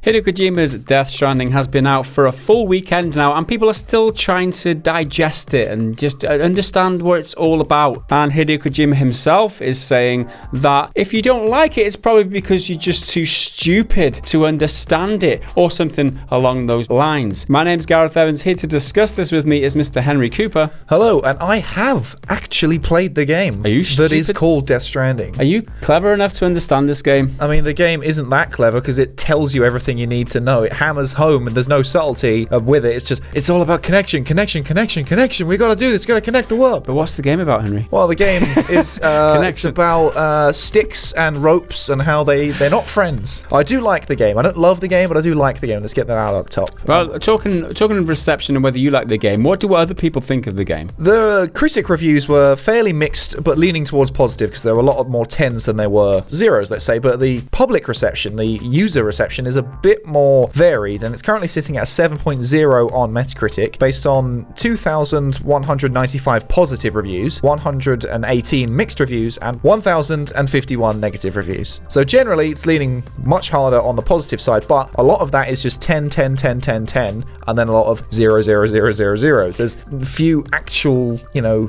Hideo Kojima's Death Stranding has been out for a full weekend now, and people are still trying to digest it and just understand what it's all about. And Hideo Kojima himself is saying that if you don't like it, it's probably because you're just too stupid to understand it, or something along those lines. My name's Gareth Evans. Here to discuss this with me is Mr. Henry Cooper. Hello, and I have actually played the game. Are you stupid? That is called Death Stranding. Are you clever enough to understand this game? I mean, the game isn't that clever because it tells you everything you need to know. It hammers home and there's no subtlety with it. It's all about connection. We gotta do this, gotta connect the world. But what's the game about, Henry? Well, the game is it's about sticks and ropes and how they're not friends. I do like the game. I don't love the game, but I do like the game. Let's get that out up top. Well, talking of reception and whether you like the game, what do other people think of the game? The critic reviews were fairly mixed, but leaning towards positive because there were a lot more 10s than there were 0s, let's say. But the public reception, the user reception, is a bit more varied, and it's currently sitting at a 7.0 on Metacritic based on 2,195 positive reviews, 118 mixed reviews, and 1,051 negative reviews. So generally, it's leaning much harder on the positive side, but a lot of that is just 10, 10, 10, 10, 10, and then a lot of 0, 0, 0, 0, 0s. There's few actual,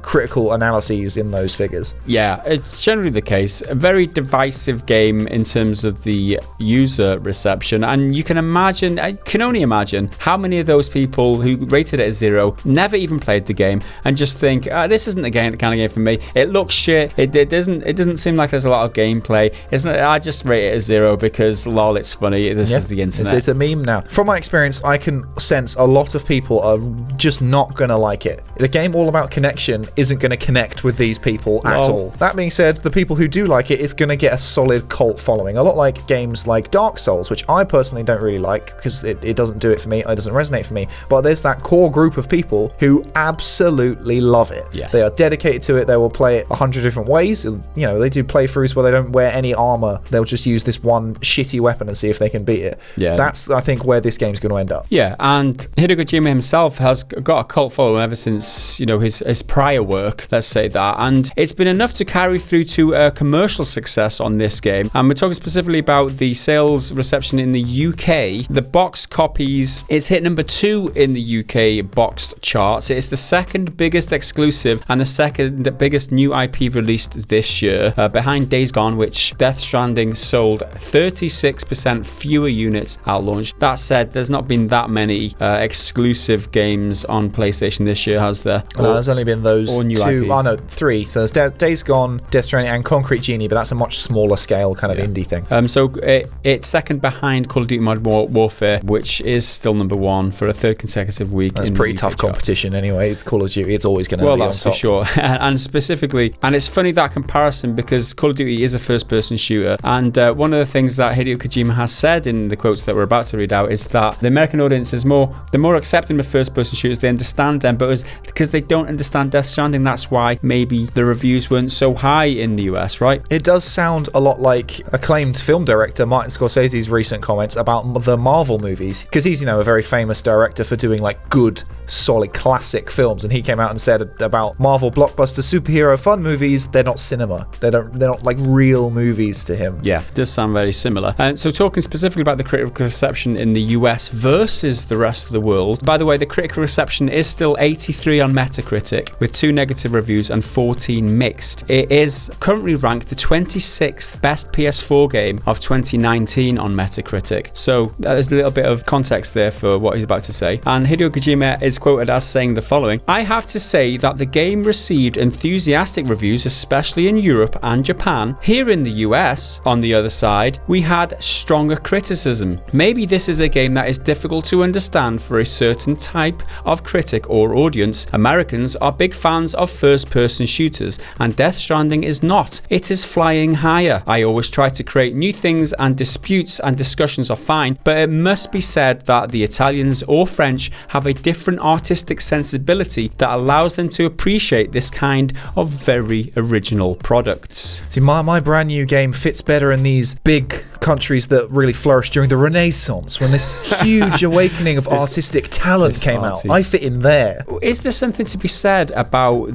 critical analyses in those figures. Yeah, it's generally the case. A very divisive game in terms of the user reception, and you can only imagine how many of those people who rated it as 0 never even played the game and just think, this isn't the kind of game for me. It looks shit. It doesn't seem like there's a lot of gameplay. I just rate it as 0 because lol, it's funny. This is the internet. It's a meme now. From my experience, I can sense a lot of people are just not gonna like it. The game all about connection isn't gonna connect with these people at all. That being said, the people who do like it, it's gonna get a solid cult following. A lot like games like Dark Souls, which I personally don't really like because it doesn't do it for me. It doesn't resonate for me. But there's that core group of people who absolutely love it. Yes. They are dedicated to it. They will play it 100 different ways. They do playthroughs where they don't wear any armor. They'll just use this one shitty weapon and see if they can beat it. Yeah. That's, I think, where this game's going to end up. Yeah, and Hideo Kojima himself has got a cult following ever since, his prior work, let's say that. And it's been enough to carry through to a commercial success on this game. And we're talking specifically about the sales reception in the UK. The box copies, it's hit number 2 in the UK boxed charts. It's the second biggest exclusive and the second biggest new IP released this year, behind Days Gone, which Death Stranding sold 36% fewer units at launch. That said, there's not been that many exclusive games on PlayStation this year, has there? There's only been those 2. IPs. Oh no, 3. So there's Days Gone, Death Stranding, and Concrete Genie, but that's a much smaller scale kind of indie thing. So it's second behind Call of Duty Modern Warfare, which is still number 1 for a third consecutive week. That's pretty tough competition anyway. It's Call of Duty. It's always going to be on top. Well, that's for sure. And specifically, and it's funny that comparison because Call of Duty is a first-person shooter, and one of the things that Hideo Kojima has said in the quotes that we're about to read out is that the American audience is more accepting of first-person shooters. They understand them, but because they don't understand Death Stranding, that's why maybe the reviews weren't so high in the US, right? It does sound a lot like acclaimed film director Martin Scorsese's recent comments about the Marvel movies, because he's a very famous director for doing like good, solid, classic films, and he came out and said about Marvel blockbuster superhero fun movies, they're not cinema. They're not like real movies to him. Yeah, it does sound very similar. And so talking specifically about the critical reception in the US versus the rest of the world, by the way, the critical reception is still 83 on Metacritic with 2 negative reviews and 14 mixed. It is currently ranked the 26th best PS4 game of 2019 on Metacritic. So there's a little bit of context there for what he's about to say. And Hideo Kojima is quoted as saying the following: "I have to say that the game received enthusiastic reviews, especially in Europe and Japan. Here in the US, on the other side, we had stronger criticism. Maybe this is a game that is difficult to understand for a certain type of critic or audience. Americans are big fans of first-person shooters, and Death Stranding is not. It is flying higher. I always try to create new things, and disputes and discussions are fine, but it must be said that the Italians or French have a different artistic sensibility that allows them to appreciate this kind of very original products." See, my brand new game fits better in these big countries that really flourished during the Renaissance, when this huge awakening of artistic talent came out. I fit in there. Is there something to be said about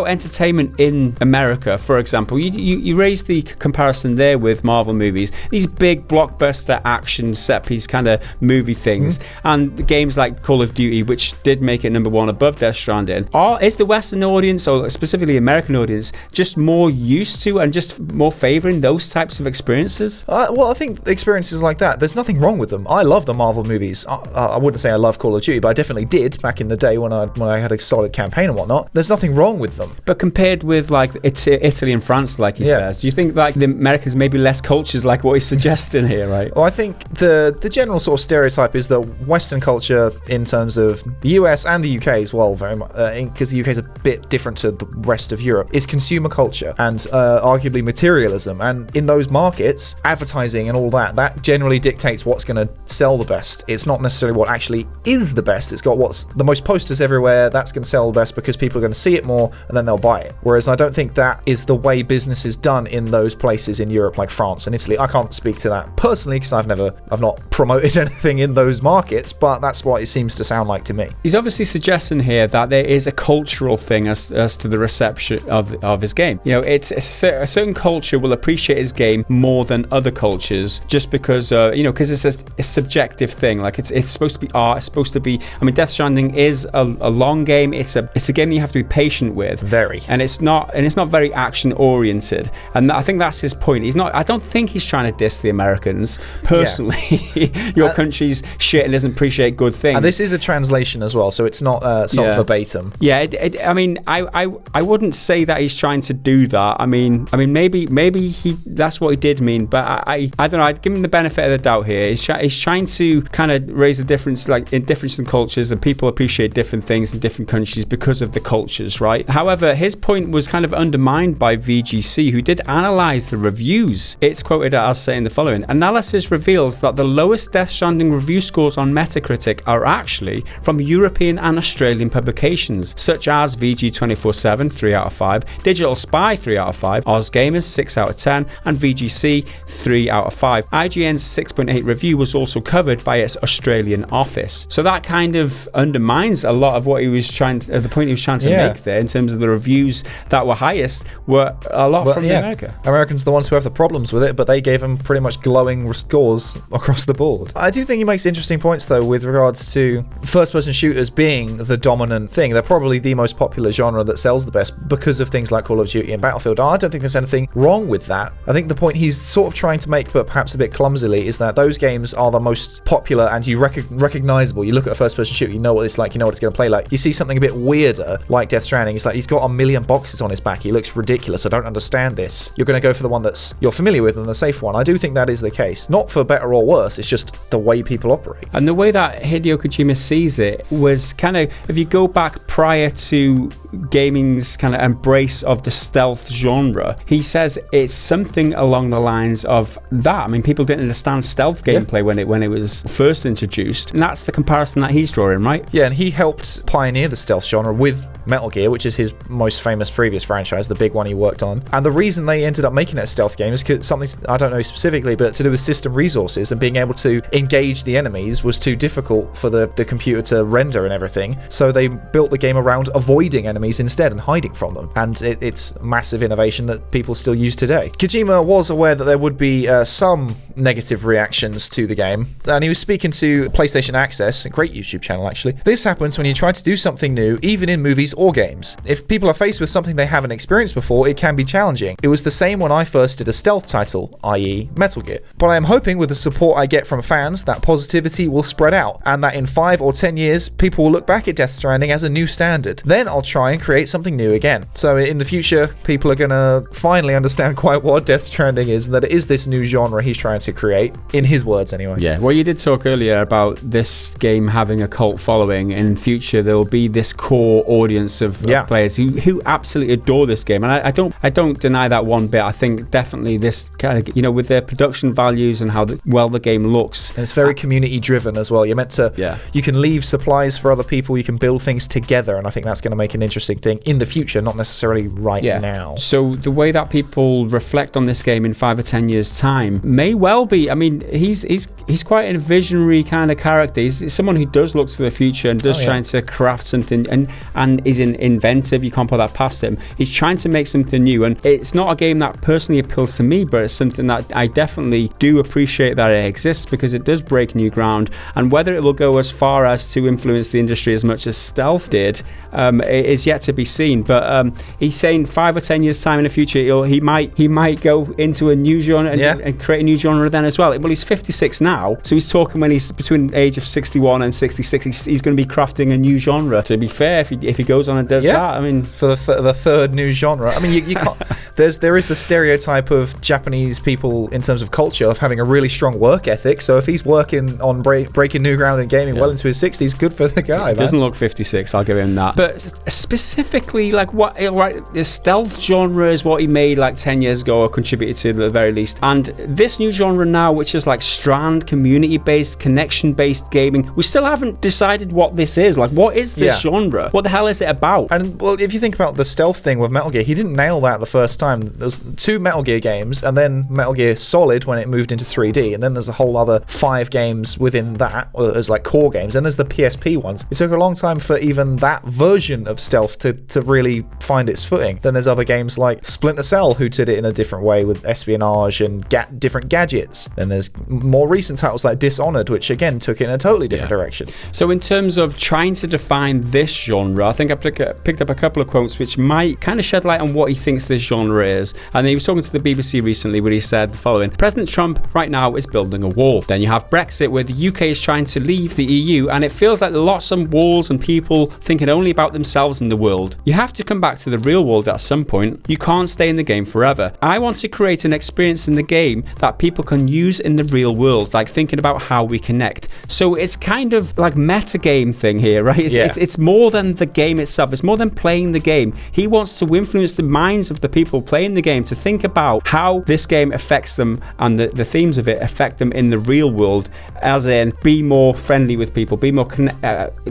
entertainment in America? For example, you raised the comparison there with Marvel movies, these big blockbuster blockbuster action set piece kind of movie things, and the games like Call of Duty, which did make it number one above Death Stranding, is the Western audience, or specifically American audience, just more used to and just more favouring those types of experiences? Well, I think experiences like that, there's nothing wrong with them. I love the Marvel movies. I wouldn't say I love Call of Duty, but I definitely did back in the day when I had a solid campaign and whatnot. There's nothing wrong with them. But compared with like Italy and France, like he says, do you think like the Americans maybe less cultures, like what he's suggesting here, right? Well, I think the general sort of stereotype is that Western culture, in terms of the US and the UK as well, very much, because the UK is a bit different to the rest of Europe, is consumer culture and arguably materialism. And in those markets, advertising and all that generally dictates what's going to sell the best. It's not necessarily what actually is the best. It's got what's the most posters everywhere. That's going to sell the best because people are going to see it more and then they'll buy it. Whereas I don't think that is the way business is done in those places in Europe like France and Italy. I can't speak to that personally because I've not promoted anything in those markets, but that's what it seems to sound like to me. He's obviously suggesting here that there is a cultural thing as to the reception of his game. You know, a certain culture will appreciate his game more than other cultures just because because it's a subjective thing. Like it's supposed to be art. It's supposed to be. I mean, Death Stranding is a long game. It's a game you have to be patient with. Very. And it's not very action oriented. And I think that's his point. I don't think he's trying to diss the Americans personally. Yeah. Your country's shit and doesn't appreciate good things. And this is a translation as well, so it's not verbatim. Yeah. I mean, I wouldn't say that he's trying to do that. I mean, maybe that's what he did mean, but I don't know. I'd give him the benefit of the doubt here. He's trying to kind of raise the difference, like in difference in cultures, and people appreciate different things in different countries because of the cultures, right? However, his point was kind of undermined by VGC, who did analyze the reviews. It's quoted as saying the following: analysis reveals that the lowest Death Stranding review scores on Metacritic are actually from European and Australian publications, such as VG247 3 out of 5, Digital Spy 3 out of 5, OzGamers 6 out of 10, and VGC 3 out of 5. IGN's 6.8 review was also covered by its Australian office. So that kind of undermines a lot of what he was the point he was trying to make there, in terms of the reviews that were highest were a lot from America. Americans are the ones who have the problems with it, but they gave them pretty much glowing scores across the board. I do think he makes interesting points though with regards to first-person shooters being the dominant thing. They're probably the most popular genre that sells the best because of things like Call of Duty and Battlefield. I don't think there's anything wrong with that. I think the point he's sort of trying to make, but perhaps a bit clumsily, is that those games are the most popular and you recognizable. You look at a first-person shooter, you know what it's like, you know what it's going to play like. You see something a bit weirder like Death Stranding, it's like he's got a million boxes on his back. He looks ridiculous. I don't understand this. You're going to go for the one that's you're familiar with and the safe one. I do think that is the case. Not for better or worse, it's just the way people operate. And the way that Hideo Kojima sees it was kind of, if you go back prior to gaming's kind of embrace of the stealth genre, he says it's something along the lines of that. I mean, people didn't understand stealth gameplay when it was first introduced, and that's the comparison that he's drawing, right? Yeah, and he helped pioneer the stealth genre with Metal Gear, which is his most famous previous franchise, the big one he worked on. And the reason they ended up making it a stealth game is because something, I don't know specifically, but to do with system resources and being able to engage the enemies was too difficult for the computer to render and everything. So they built the game around avoiding enemies instead and hiding from them. And it's massive innovation that people still use today. Kojima was aware that there would be some negative reactions to the game, and he was speaking to PlayStation Access, a great YouTube channel actually. This happens when you try to do something new, even in movies or games. If people are faced with something they haven't experienced before, it can be challenging. It was the same when I first did a stealth title, i.e. Metal Gear. But I am hoping with the support I get from fans that positivity will spread out, and that in 5 or 10 years, people will look back at Death Stranding as a new standard. Then I'll try and create something new again. So in the future, people are gonna finally understand quite what Death Stranding is, and that it is this new genre he's trying to create, in his words anyway. Yeah, well, you did talk earlier about this game having a cult following. In future, there will be this core audience of players who absolutely adore this game, and I don't deny that one bit. I think definitely this kind of, with their production values and how well the game looks, and it's very community driven as well. You're meant to you can leave supplies for other people, you can build things together, and I think that's going to make an interesting thing in the future, not necessarily right now. So the way that people reflect on this game in 5 or 10 years time may well be, I mean, he's quite a visionary kind of character. He's someone who does look to the future and does trying to craft something and is inventive. You can't put that past him. He's trying to make something new, and it's not a game that personally appeals to me, but it's something that I definitely do appreciate that it exists because it does break new ground, and whether it will go as far as to influence the industry as much as stealth did is yet to be seen. But he's saying 5 or 10 years time in the future he might go into a new genre and create a new genre then as well. Well, he's 56 now, so he's talking when he's between the age of 61 and 66 he's going to be crafting a new genre. To be fair, if he goes on and does that, I mean, for the third new genre, I mean, you can't. There is the stereotype of Japanese people in terms of culture of having a really strong work ethic. So if he's working on breaking new ground in gaming well into his 60s, good for the guy. It doesn't look 56, I'll give him that. But specifically, like what, right, the stealth genre is what he made like 10 years ago, or contributed to at the very least. And this new genre now, which is like Strand, community-based, connection-based gaming, we still haven't decided what this is. Like, what is this genre? What the hell is it about? And well, if you think about the stealth thing with Metal Gear, he didn't nail that the first time. There was 2 Metal Gear games, and then Metal Gear Solid when it moved into 3D, and then there's a whole other 5 games within that as like core games, and there's the PSP ones. It took a long time for even that version of stealth to really find its footing. Then there's other games like Splinter Cell who did it in a different way with espionage and different gadgets. Then there's more recent titles like Dishonored, which again took it in a totally different direction. So in terms of trying to define this genre, I think I picked up a couple of quotes which might kind of shed light on what he thinks this genre is. And he was talking to the BBC recently where he said the following: President Trump right now is building a wall. Then you have Brexit, where the UK is trying to leave the EU, and it feels like lots of walls and people thinking only about themselves in the world. You have to come back to the real world at some point. You can't stay in the game forever. I want to create an experience in the game that people can use in the real world, like thinking about how we connect. So it's kind of like meta game thing here, right? It's more than the game itself. It's more than playing the game. He wants to influence the minds of the people playing the game to think about how this game affects them, and the themes of it affect them in the real world, as in be more friendly with people, be more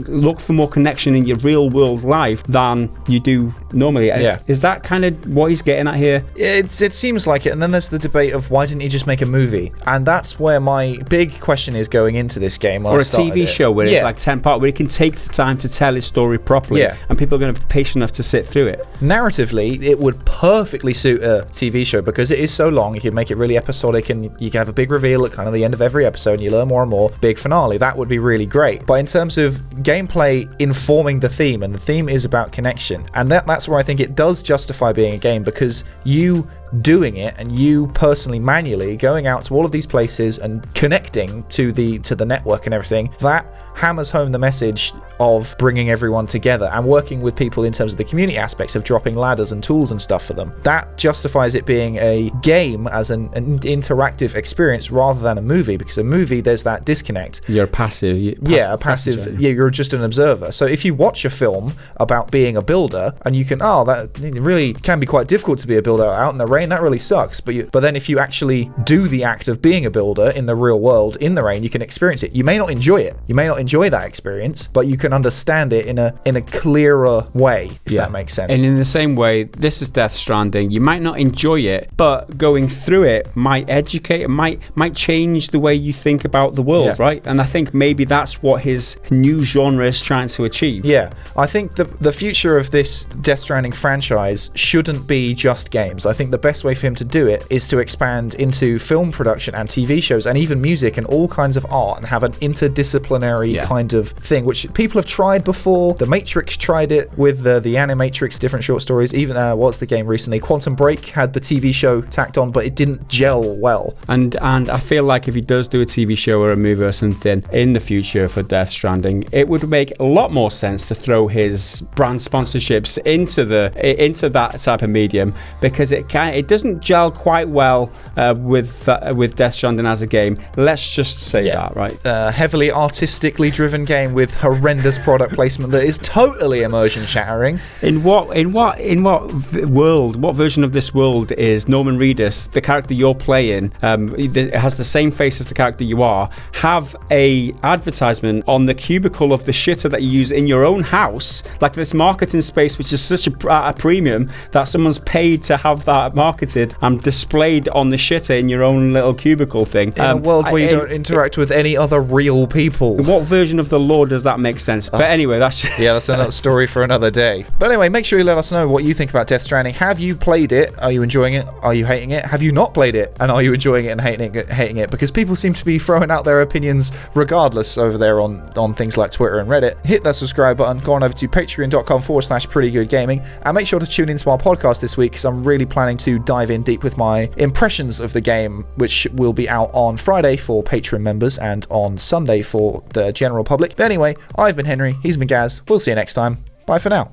look for more connection in your real world life than you do normally. Is that kind of what he's getting at here? It seems like it. And then there's the debate of why didn't he just make a movie? And that's where my big question is going into this game. Or a TV show where it's like 10 part, where he can take the time to tell his story properly, and people are going to be patient enough to sit through it. Narratively, it would perfectly suit a TV show because it is so long. You can make it really episodic, and you can have a big reveal at kind of the end of every episode, and you learn more and more. Big finale. That would be really great. But in terms of gameplay informing the theme, and the theme is about connection, and that's where I think it does justify being a game, because you doing it and you personally manually going out to all of these places and connecting to the network and everything, that hammers home the message of bringing everyone together and working with people in terms of the community aspects of dropping ladders and tools and stuff for them. That justifies it being a game as an interactive experience rather than a movie, because a movie, there's that disconnect. You're passive. You're just an observer. So if you watch a film about being a builder, and you can, that really can be quite difficult to be a builder out in the rain, that really sucks. But then if you actually do the act of being a builder in the real world in the rain, you can experience it. You may not enjoy it. You may not enjoy that experience, but you can understand it in a clearer way, if that makes sense. And in the same way, this is Death Stranding. You might not enjoy it, but going through it might educate, it might change the way you think about the world, right? And I think maybe that's what his new genre is trying to achieve. Yeah, I think the future of this Death Stranding franchise shouldn't be just games. I think the best way for him to do it is to expand into film production and TV shows and even music and all kinds of art, and have an interdisciplinary kind of thing, which people have tried before. The Matrix tried it with the Animatrix, different short stories. Even what's the game recently? Quantum Break had the TV show tacked on, but it didn't gel well. And I feel like if he does do a TV show or a movie or something in the future for Death Stranding, it would make a lot more sense to throw his brand sponsorships into that type of medium, because it doesn't gel quite well with Death Stranding as a game. Let's just say that, right? Heavily artistically driven game with horrendous product placement that is totally immersion shattering. In what world? What version of this world is Norman Reedus, the character you're playing? It has the same face as the character you are. Have a advertisement on the cubicle of the shitter that you use in your own house, like this marketing space, which is such a premium that someone's paid to have that marketed and displayed on the shitter in your own little cubicle thing. In a world where you don't interact with any other real people. What version of the law does that make sense? But anyway, that's another story for another day. But anyway, make sure you let us know what you think about Death Stranding. Have you played it? Are you enjoying it? Are you hating it? Have you not played it? And are you enjoying it and hating it? Because people seem to be throwing out their opinions regardless over there on things like Twitter and Reddit. Hit that subscribe button. Go on over to patreon.com/prettygoodgaming and make sure to tune into our podcast this week because I'm really planning to dive in deep with my impressions of the game, which will be out on Friday for Patreon members and on Sunday for the general public. But anyway, I've been Henry, he's been Gaz. We'll see you next time. Bye for now.